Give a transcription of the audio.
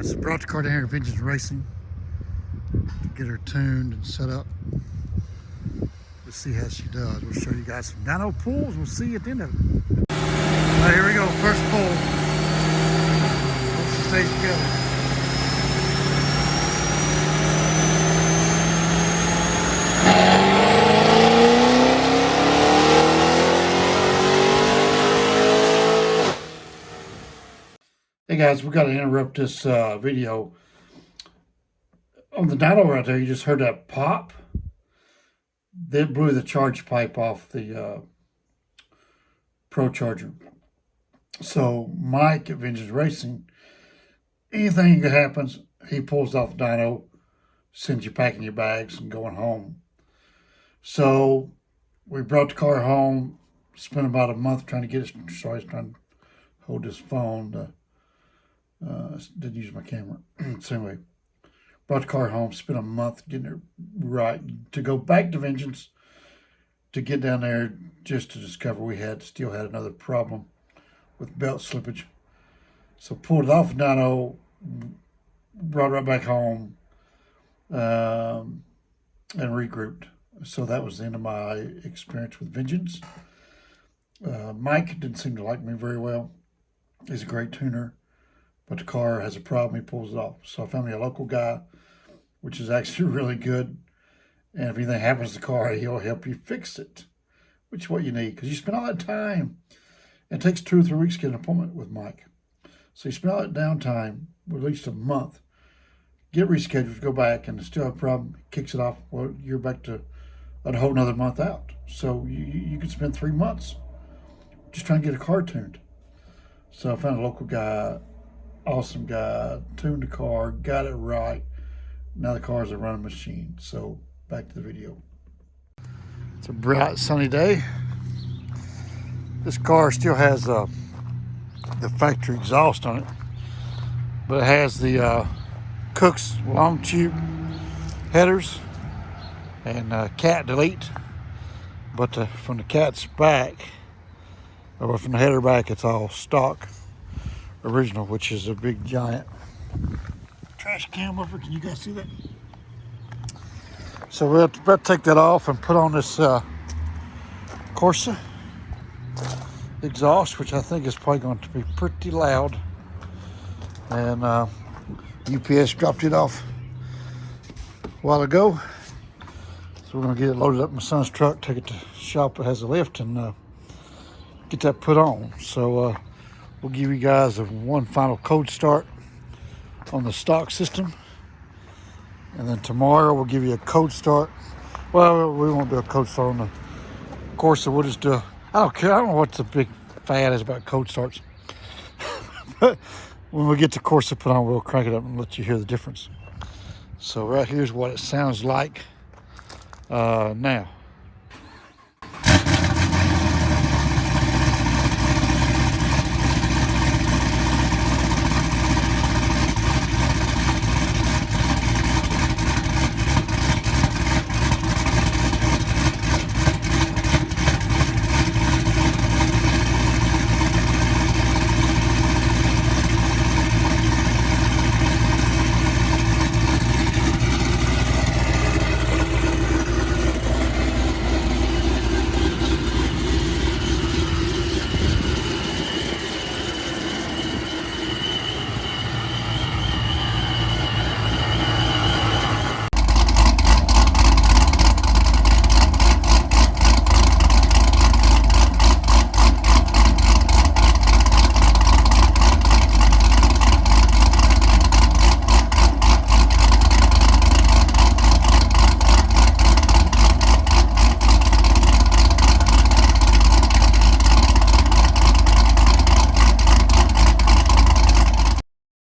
So brought the car down here to Vengeance Racing to get her tuned and set up. Let's see how she does. We'll show you guys some dyno pulls. We'll see you at the end of it. All right, here we go. First pull. Hope she stays together. Hey guys, we got to interrupt this video. On the dyno right there, you just heard that pop. That blew the charge pipe off the Pro Charger. So Mike at Vengeance Racing, anything that happens, he pulls off dyno, sends you packing your bags and going home. So we brought the car home, spent about a month trying to get it. Sorry, I was trying to hold this phone. Didn't use my camera. So anyway, brought the car home, spent a month getting it right to go back to Vengeance to get down there, just to discover we still had another problem with belt slippage. So pulled it off dyno, brought it right back home, and regrouped. So that was the end of my experience with Vengeance. Mike didn't seem to like me very well. He's a great tuner, but the car has a problem. He pulls it off. So I found me a local guy, which is actually really good. And if anything happens to the car, he'll help you fix it, which is what you need, because you spend all that time. It takes 2 or 3 weeks to get an appointment with Mike. So you spend all that downtime, at least a month, get rescheduled, go back, and still have a problem, kicks it off. Well, you're back to a whole another month out. So you could spend 3 months just trying to get a car tuned. So I found a local guy, awesome guy, tuned the car, got it right. Now the car is a running machine. So back to the video. It's a bright sunny day. This car still has the factory exhaust on it, but it has the Cook's long tube headers and cat delete. But from the cat's back, or from the header back, it's all stock original, which is a big giant trash can woofer. Can you guys see that? So we're about to take that off and put on this Corsa exhaust, which I think is probably going to be pretty loud. And UPS dropped it off a while ago. So we're going to get it loaded up in my son's truck, take it to the shop that has a lift, and get that put on. So we'll give you guys one final code start on the stock system, and then tomorrow we'll give you a code start. Well, we won't do a code start on the Corsa. We'll just do I don't care. I don't know what the big fad is about code starts. But when we get the Corsa put on, we'll crank it up and let you hear the difference. So right here's what it sounds like now.